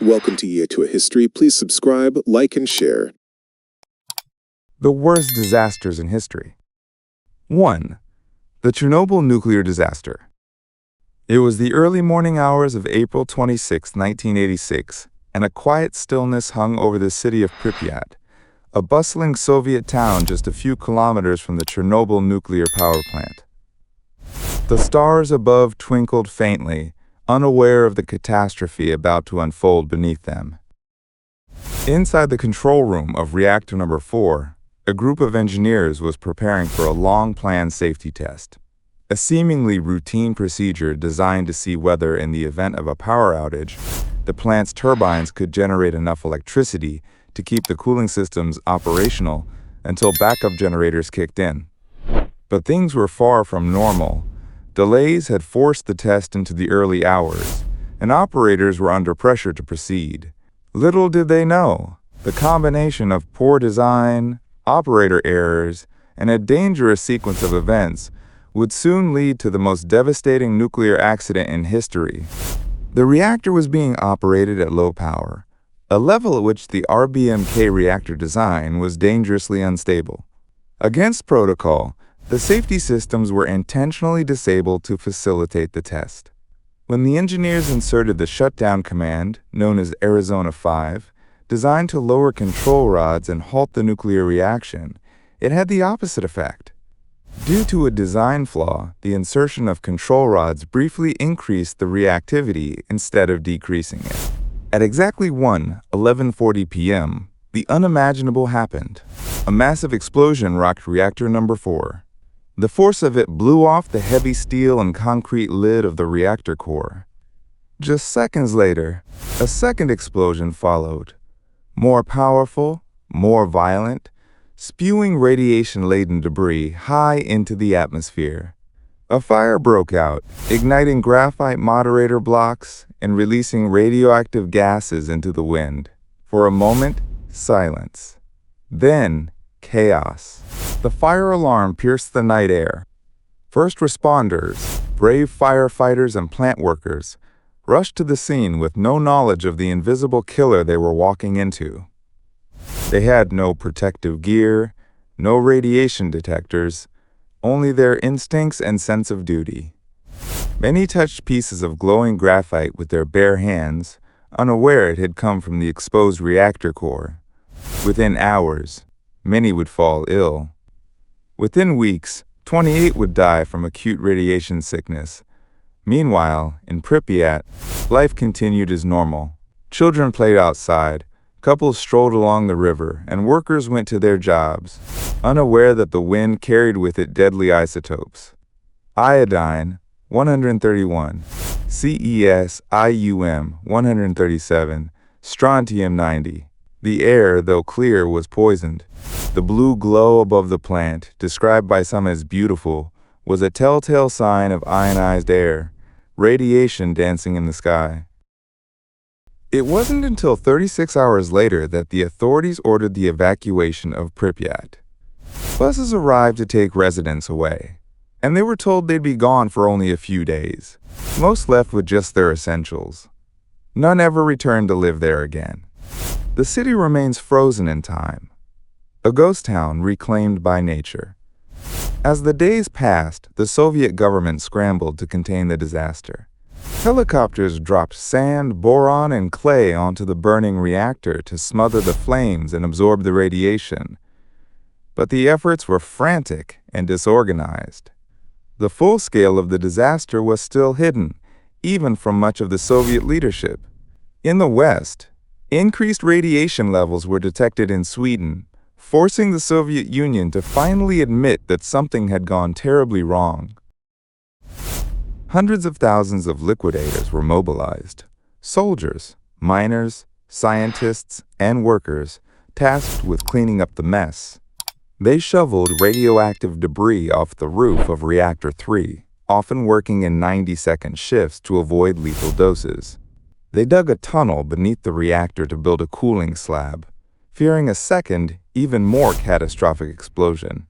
Welcome to Year to a History. Please subscribe, like, and share. The worst disasters in history. 1. The Chernobyl nuclear disaster. It was the early morning hours of April 26, 1986, and a quiet stillness hung over the city of Pripyat, a bustling Soviet town just a few kilometers from the Chernobyl nuclear power plant. The stars above twinkled faintly, unaware of the catastrophe about to unfold beneath them. Inside the control room of reactor number 4, a group of engineers was preparing for a long-planned safety test, a seemingly routine procedure designed to see whether, in the event of a power outage, the plant's turbines could generate enough electricity to keep the cooling systems operational until backup generators kicked in. But things were far from normal. Delays had forced the test into the early hours, and operators were under pressure to proceed. Little did they know, the combination of poor design, operator errors, and a dangerous sequence of events would soon lead to the most devastating nuclear accident in history. The reactor was being operated at low power, a level at which the RBMK reactor design was dangerously unstable. Against protocol, the safety systems were intentionally disabled to facilitate the test. When the engineers inserted the shutdown command, known as Arizona 5, designed to lower control rods and halt the nuclear reaction, it had the opposite effect. Due to a design flaw, the insertion of control rods briefly increased the reactivity instead of decreasing it. At exactly 11:40 p.m., the unimaginable happened. A massive explosion rocked reactor number 4. The force of it blew off the heavy steel and concrete lid of the reactor core. Just seconds later, a second explosion followed. More powerful, more violent, spewing radiation-laden debris high into the atmosphere. A fire broke out, igniting graphite moderator blocks and releasing radioactive gases into the wind. For a moment, silence. Then, chaos. The fire alarm pierced the night air. First responders, brave firefighters and plant workers, rushed to the scene with no knowledge of the invisible killer they were walking into. They had no protective gear, no radiation detectors, only their instincts and sense of duty. Many touched pieces of glowing graphite with their bare hands, unaware it had come from the exposed reactor core. Within hours, many would fall ill. Within weeks, 28 would die from acute radiation sickness. Meanwhile, in Pripyat, life continued as normal. Children played outside, couples strolled along the river, and workers went to their jobs, unaware that the wind carried with it deadly isotopes. Iodine, 131, Cesium, 137, strontium, 90. The air, though clear, was poisoned. The blue glow above the plant, described by some as beautiful, was a telltale sign of ionized air, radiation dancing in the sky. It wasn't until 36 hours later that the authorities ordered the evacuation of Pripyat. Buses arrived to take residents away, and they were told they'd be gone for only a few days. Most left with just their essentials. None ever returned to live there again. The city remains frozen in time, a ghost town reclaimed by nature. As the days passed, the Soviet government scrambled to contain the disaster. Helicopters dropped sand, boron, and clay onto the burning reactor to smother the flames and absorb the radiation. But the efforts were frantic and disorganized. The full scale of the disaster was still hidden, even from much of the Soviet leadership. In the West, increased radiation levels were detected in Sweden, forcing the Soviet Union to finally admit that something had gone terribly wrong. Hundreds of thousands of liquidators were mobilized. Soldiers, miners, scientists, and workers tasked with cleaning up the mess. They shoveled radioactive debris off the roof of Reactor 3, often working in 90-second shifts to avoid lethal doses. They dug a tunnel beneath the reactor to build a cooling slab, fearing a second, even more catastrophic explosion.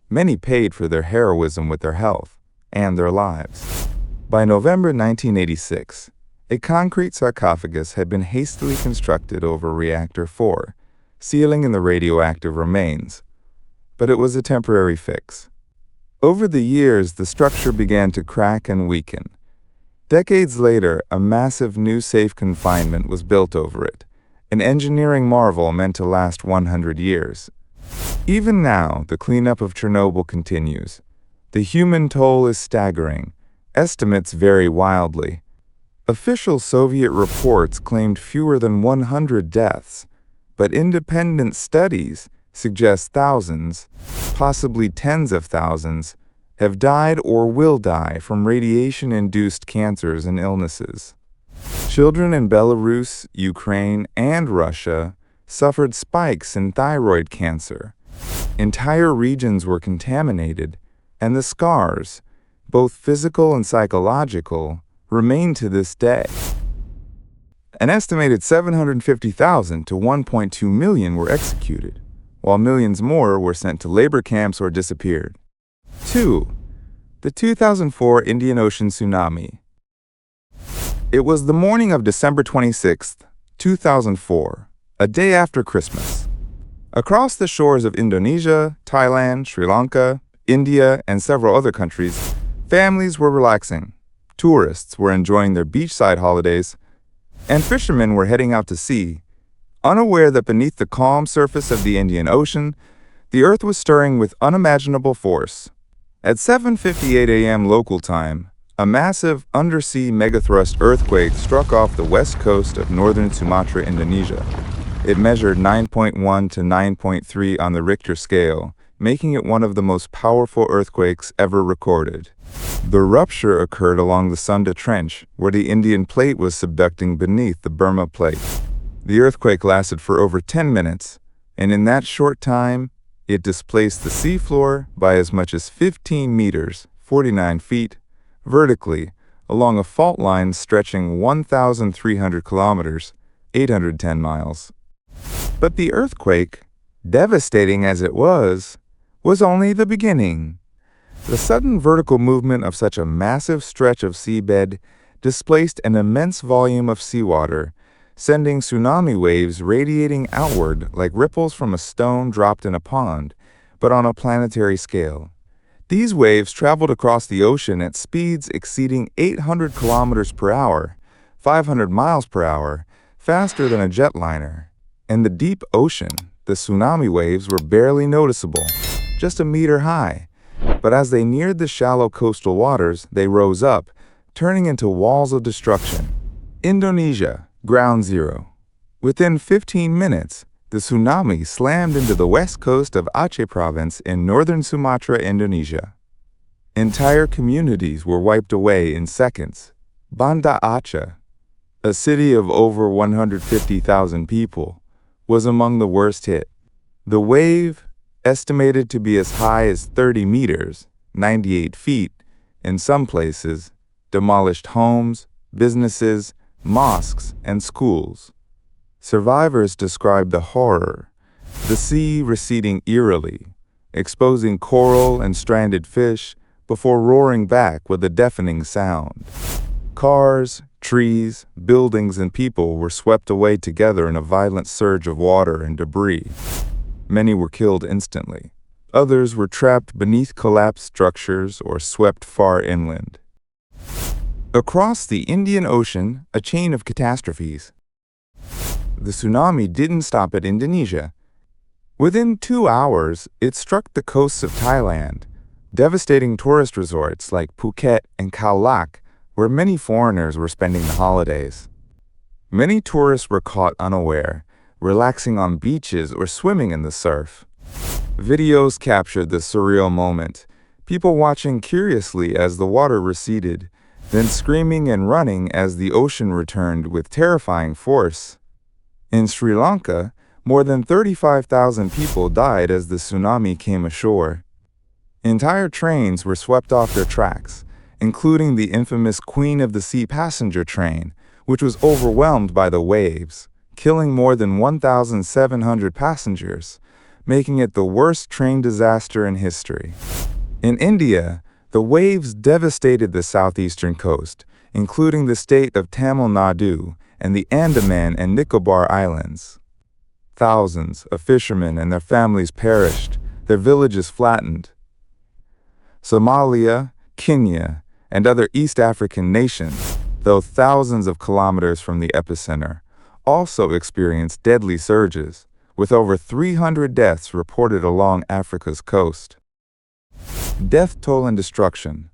Many paid for their heroism with their health and their lives. By November 1986, A concrete sarcophagus had been hastily constructed over Reactor 4, sealing in the radioactive remains. But it was a temporary fix. Over the years, the structure began to crack and weaken. Decades later, a massive new safe confinement was built over it, an engineering marvel meant to last 100 years. Even now, the cleanup of Chernobyl continues. The human toll is staggering. Estimates vary wildly. Official Soviet reports claimed fewer than 100 deaths, but independent studies suggest thousands, possibly tens of thousands, have died or will die from radiation-induced cancers and illnesses. Children in Belarus, Ukraine, and Russia suffered spikes in thyroid cancer. Entire regions were contaminated, and the scars, both physical and psychological, remain to this day. An estimated 750,000 to 1.2 million were executed, while millions more were sent to labor camps or disappeared. 2. The 2004 Indian Ocean tsunami. It was the morning of December 26, 2004, a day after Christmas. Across the shores of Indonesia, Thailand, Sri Lanka, India, and several other countries, families were relaxing. Tourists were enjoying their beachside holidays, and fishermen were heading out to sea, unaware that beneath the calm surface of the Indian Ocean, the Earth was stirring with unimaginable force. At 7:58 a.m. local time, a massive undersea megathrust earthquake struck off the west coast of northern Sumatra, Indonesia. It measured 9.1 to 9.3 on the Richter scale, making it one of the most powerful earthquakes ever recorded. The rupture occurred along the Sunda Trench, where the Indian Plate was subducting beneath the Burma Plate. The earthquake lasted for over 10 minutes, and in that short time, it displaced the seafloor by as much as 15 meters, 49 feet, vertically, along a fault line stretching 1,300 kilometers, 810 miles. But the earthquake, devastating as it was only the beginning. The sudden vertical movement of such a massive stretch of seabed displaced an immense volume of seawater, sending tsunami waves radiating outward like ripples from a stone dropped in a pond, but on a planetary scale. These waves traveled across the ocean at speeds exceeding 800 kilometers per hour, 500 miles per hour, faster than a jetliner. In the deep ocean, the tsunami waves were barely noticeable, just a meter high. But as they neared the shallow coastal waters, they rose up, turning into walls of destruction. Indonesia, ground zero. Within 15 minutes, the tsunami slammed into the west coast of Aceh province in northern Sumatra, Indonesia. Entire communities were wiped away in seconds. Banda Aceh, a city of over 150,000 people, was among the worst hit. The wave, estimated to be as high as 30 meters, 98 feet, in some places, demolished homes, businesses, mosques, and schools. Survivors described the horror, the sea receding eerily, exposing coral and stranded fish before roaring back with a deafening sound. Cars, trees, buildings, and people were swept away together in a violent surge of water and debris. Many were killed instantly. Others were trapped beneath collapsed structures or swept far inland. Across the Indian Ocean, a chain of catastrophes. The tsunami didn't stop at Indonesia. Within 2 hours, it struck the coasts of Thailand, devastating tourist resorts like Phuket and Khao Lak, where many foreigners were spending the holidays. Many tourists were caught unaware, relaxing on beaches or swimming in the surf. Videos captured the surreal moment, people watching curiously as the water receded, then screaming and running as the ocean returned with terrifying force. In Sri Lanka, more than 35,000 people died as the tsunami came ashore. Entire trains were swept off their tracks, including the infamous Queen of the Sea passenger train, which was overwhelmed by the waves, killing more than 1,700 passengers, making it the worst train disaster in history. In India, the waves devastated the southeastern coast, including the state of Tamil Nadu and the Andaman and Nicobar Islands. Thousands of fishermen and their families perished, their villages flattened. Somalia, Kenya, and other East African nations, though thousands of kilometers from the epicenter, also experienced deadly surges, with over 300 deaths reported along Africa's coast. Death toll and destruction.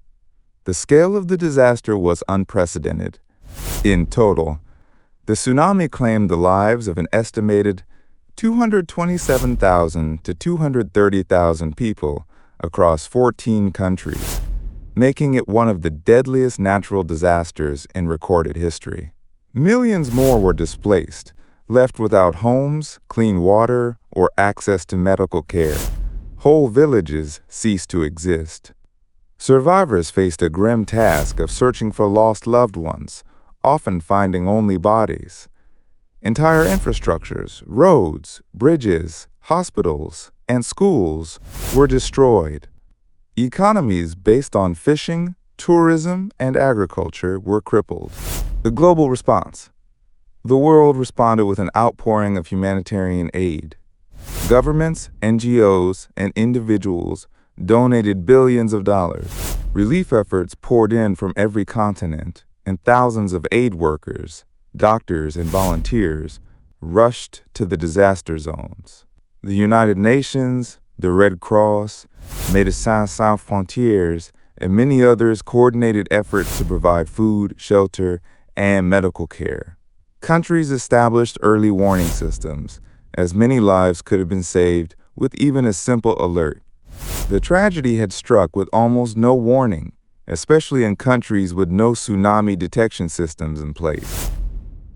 The scale of the disaster was unprecedented. In total, the tsunami claimed the lives of an estimated 227,000 to 230,000 people across 14 countries, making it one of the deadliest natural disasters in recorded history. Millions more were displaced, left without homes, clean water, or access to medical care. Whole villages ceased to exist. Survivors faced a grim task of searching for lost loved ones, often finding only bodies. Entire infrastructures, roads, bridges, hospitals, and schools were destroyed. Economies based on fishing, tourism, and agriculture were crippled. The global response. The world responded with an outpouring of humanitarian aid. Governments, NGOs, and individuals donated billions of dollars. Relief efforts poured in from every continent, and thousands of aid workers, doctors, and volunteers rushed to the disaster zones. The United Nations, the Red Cross, Médecins Sans Frontières, and many others coordinated efforts to provide food, shelter, and medical care. Countries established early warning systems, as many lives could have been saved with even a simple alert. The tragedy had struck with almost no warning, especially in countries with no tsunami detection systems in place.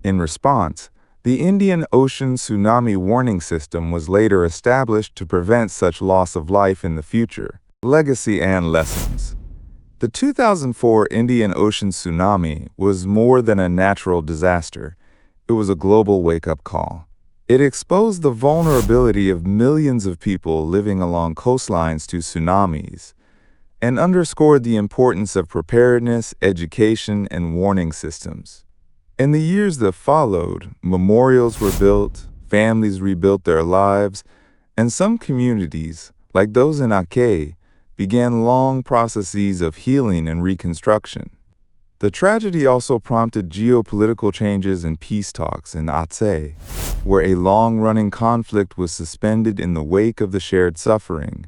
In response, the Indian Ocean Tsunami Warning System was later established to prevent such loss of life in the future. Legacy and lessons. The 2004 Indian Ocean tsunami was more than a natural disaster. It was a global wake-up call. It exposed the vulnerability of millions of people living along coastlines to tsunamis and underscored the importance of preparedness, education, and warning systems. In the years that followed, memorials were built, families rebuilt their lives, and some communities, like those in Aceh, began long processes of healing and reconstruction. The tragedy also prompted geopolitical changes and peace talks in Aceh, where a long-running conflict was suspended in the wake of the shared suffering.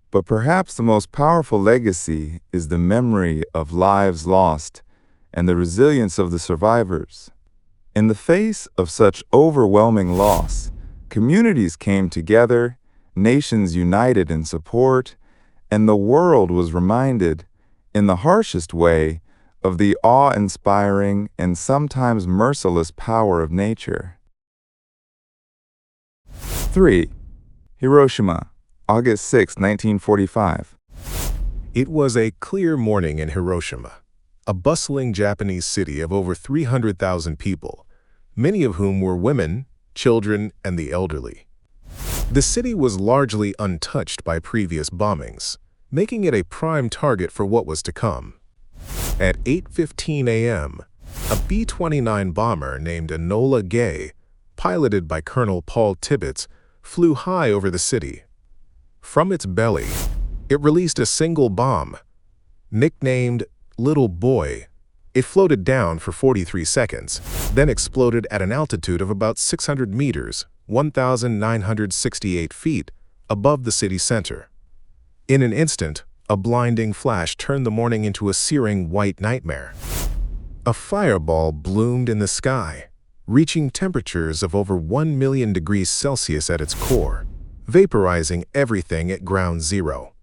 But perhaps the most powerful legacy is the memory of lives lost and the resilience of the survivors. In the face of such overwhelming loss, communities came together, nations united in support, and the world was reminded, in the harshest way, of the awe-inspiring and sometimes merciless power of nature. 3. Hiroshima, August 6, 1945. It was a clear morning in Hiroshima, a bustling Japanese city of over 300,000 people, many of whom were women, children, and the elderly. The city was largely untouched by previous bombings, making it a prime target for what was to come. At 8:15 a.m., a B-29 bomber named Enola Gay, piloted by Colonel Paul Tibbets, flew high over the city. From its belly, it released a single bomb, nicknamed Little Boy. It floated down for 43 seconds, then exploded at an altitude of about 600 meters, 1,968 feet, above the city center. In an instant, a blinding flash turned the morning into a searing white nightmare. A fireball bloomed in the sky, reaching temperatures of over 1 million degrees Celsius at its core, vaporizing everything at ground zero.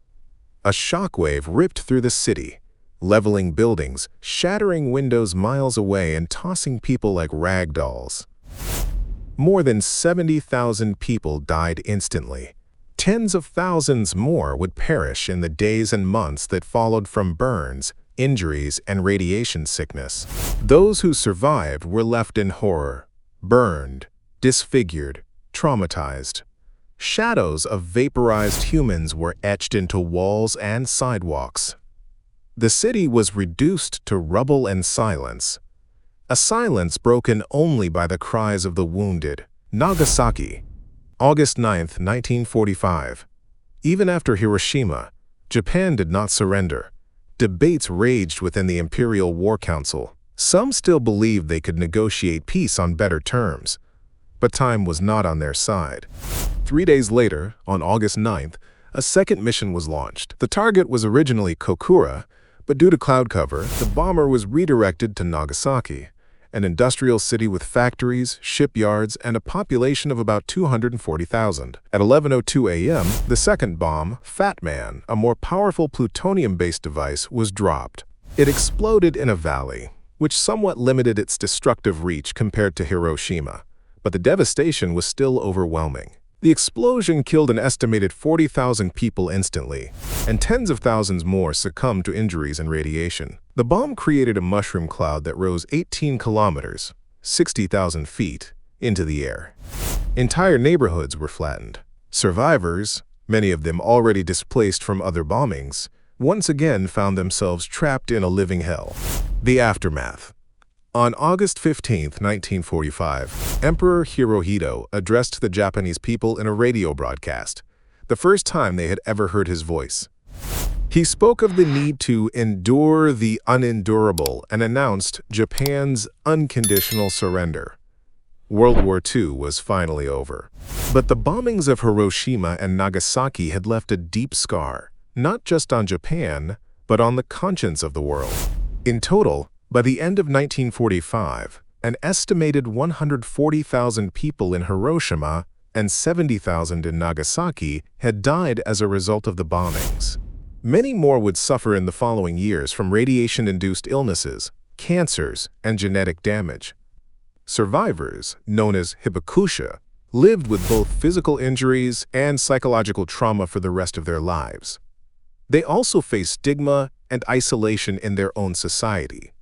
A shockwave ripped through the city, leveling buildings, shattering windows miles away, and tossing people like rag dolls. More than 70,000 people died instantly. Tens of thousands more would perish in the days and months that followed from burns, injuries, and radiation sickness. Those who survived were left in horror, burned, disfigured, traumatized. Shadows of vaporized humans were etched into walls and sidewalks. The city was reduced to rubble and silence, a silence broken only by the cries of the wounded. Nagasaki, August 9, 1945. Even after Hiroshima, Japan did not surrender. Debates raged within the Imperial War Council. Some still believed they could negotiate peace on better terms, but time was not on their side. 3 days later, on August 9th, a second mission was launched. The target was originally Kokura, but due to cloud cover, the bomber was redirected to Nagasaki, an industrial city with factories, shipyards, and a population of about 240,000. At 11:02 a.m., the second bomb, Fat Man, a more powerful plutonium-based device, was dropped. It exploded in a valley, which somewhat limited its destructive reach compared to Hiroshima, but the devastation was still overwhelming. The explosion killed an estimated 40,000 people instantly, and tens of thousands more succumbed to injuries and radiation. The bomb created a mushroom cloud that rose 18 kilometers, 60,000 feet, into the air. Entire neighborhoods were flattened. Survivors, many of them already displaced from other bombings, once again found themselves trapped in a living hell. The aftermath. On August 15, 1945, Emperor Hirohito addressed the Japanese people in a radio broadcast, the first time they had ever heard his voice. He spoke of the need to endure the unendurable and announced Japan's unconditional surrender. World War II was finally over. But the bombings of Hiroshima and Nagasaki had left a deep scar, not just on Japan, but on the conscience of the world. In total, by the end of 1945, an estimated 140,000 people in Hiroshima and 70,000 in Nagasaki had died as a result of the bombings. Many more would suffer in the following years from radiation-induced illnesses, cancers, and genetic damage. Survivors, known as hibakusha, lived with both physical injuries and psychological trauma for the rest of their lives. They also faced stigma and isolation in their own society.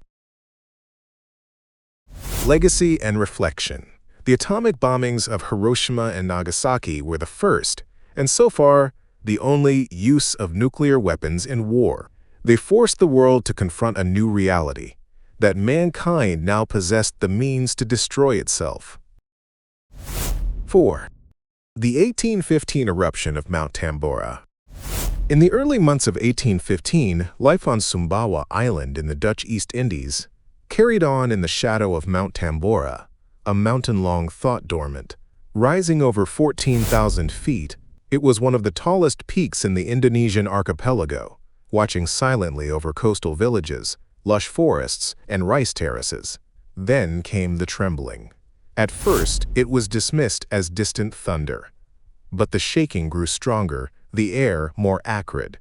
Legacy and reflection. The atomic bombings of Hiroshima and Nagasaki were the first, and so far, the only use of nuclear weapons in war. They forced the world to confront a new reality, that mankind now possessed the means to destroy itself. 4. The 1815 eruption of Mount Tambora. In the early months of 1815, life on Sumbawa Island in the Dutch East Indies carried on in the shadow of Mount Tambora, a mountain long thought dormant. Rising over 14,000 feet, it was one of the tallest peaks in the Indonesian archipelago, watching silently over coastal villages, lush forests, and rice terraces. Then came the trembling. At first, it was dismissed as distant thunder. But the shaking grew stronger, the air more acrid.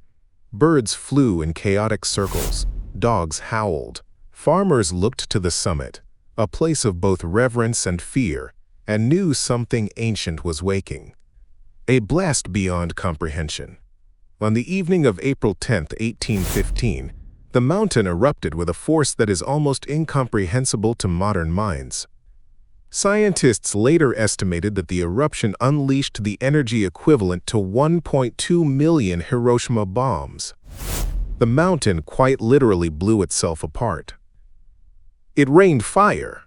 Birds flew in chaotic circles, dogs howled. Farmers looked to the summit, a place of both reverence and fear, and knew something ancient was waking. A blast beyond comprehension. On the evening of April 10, 1815, the mountain erupted with a force that is almost incomprehensible to modern minds. Scientists later estimated that the eruption unleashed the energy equivalent to 1.2 million Hiroshima bombs. The mountain quite literally blew itself apart. It rained fire.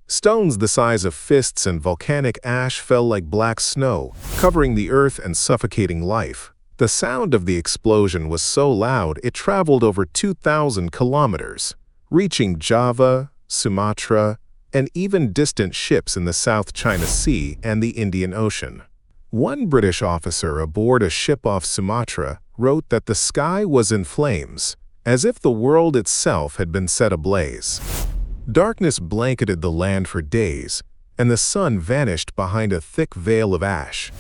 Stones the size of fists and volcanic ash fell like black snow, covering the earth and suffocating life. The sound of the explosion was so loud it traveled over 2,000 kilometers, reaching Java, Sumatra, and even distant ships in the South China Sea and the Indian Ocean. One British officer aboard a ship off Sumatra wrote that the sky was in flames, as if the world itself had been set ablaze. Darkness blanketed the land for days, and the sun vanished behind a thick veil of ash.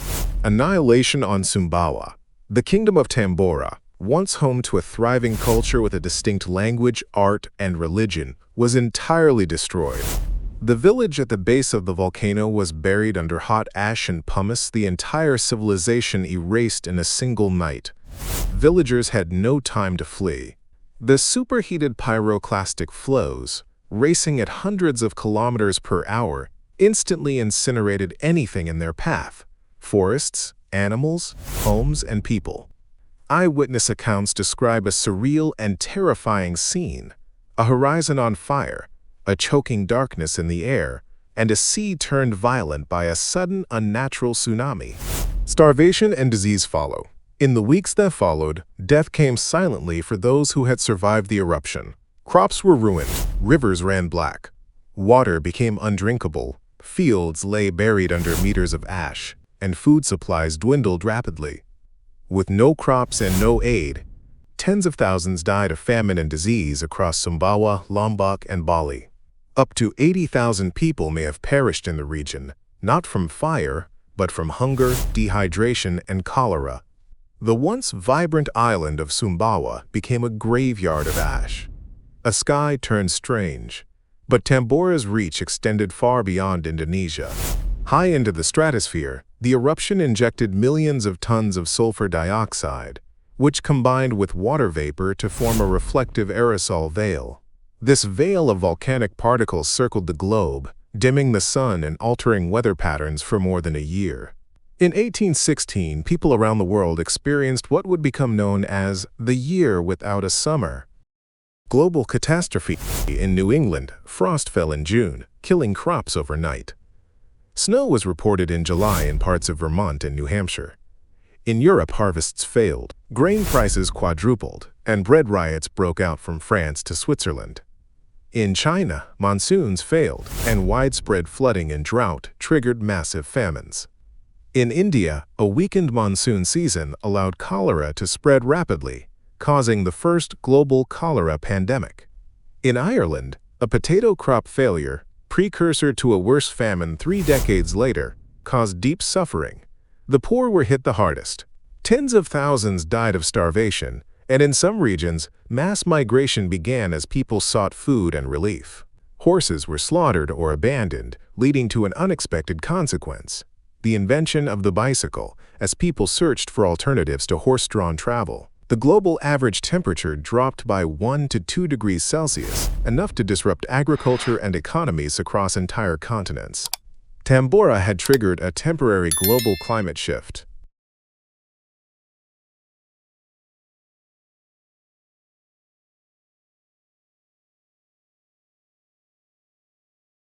Annihilation on Sumbawa. The kingdom of Tambora, once home to a thriving culture with a distinct language, art, and religion, was entirely destroyed. The village at the base of the volcano was buried under hot ash and pumice, the entire civilization erased in a single night. Villagers had no time to flee. The superheated pyroclastic flows, racing at hundreds of kilometers per hour, instantly incinerated anything in their path: forests, animals, homes, and people. Eyewitness accounts describe a surreal and terrifying scene: a horizon on fire, a choking darkness in the air, and a sea turned violent by a sudden, unnatural tsunami. Starvation and disease follow. In the weeks that followed, death came silently for those who had survived the eruption. Crops were ruined, rivers ran black, water became undrinkable, fields lay buried under meters of ash, and food supplies dwindled rapidly. With no crops and no aid, tens of thousands died of famine and disease across Sumbawa, Lombok, and Bali. Up to 80,000 people may have perished in the region, not from fire, but from hunger, dehydration, and cholera. The once vibrant island of Sumbawa became a graveyard of ash. A sky turned strange, but Tambora's reach extended far beyond Indonesia. High into the stratosphere, the eruption injected millions of tons of sulfur dioxide, which combined with water vapor to form a reflective aerosol veil. This veil of volcanic particles circled the globe, dimming the sun and altering weather patterns for more than a year. In 1816, people around the world experienced what would become known as the Year Without a Summer. Global catastrophe. In New England, frost fell in June, killing crops overnight. Snow was reported in July in parts of Vermont and New Hampshire. In Europe, harvests failed, grain prices quadrupled, and bread riots broke out from France to Switzerland. In China, monsoons failed, and widespread flooding and drought triggered massive famines. In India, a weakened monsoon season allowed cholera to spread rapidly, causing the first global cholera pandemic. In Ireland, a potato crop failure, precursor to a worse famine 3 decades later, caused deep suffering. The poor were hit the hardest. Tens of thousands died of starvation, and in some regions, mass migration began as people sought food and relief. Horses were slaughtered or abandoned, leading to an unexpected consequence: the invention of the bicycle, as people searched for alternatives to horse-drawn travel. The global average temperature dropped by 1 to 2 degrees Celsius, enough to disrupt agriculture and economies across entire continents. Tambora had triggered a temporary global climate shift.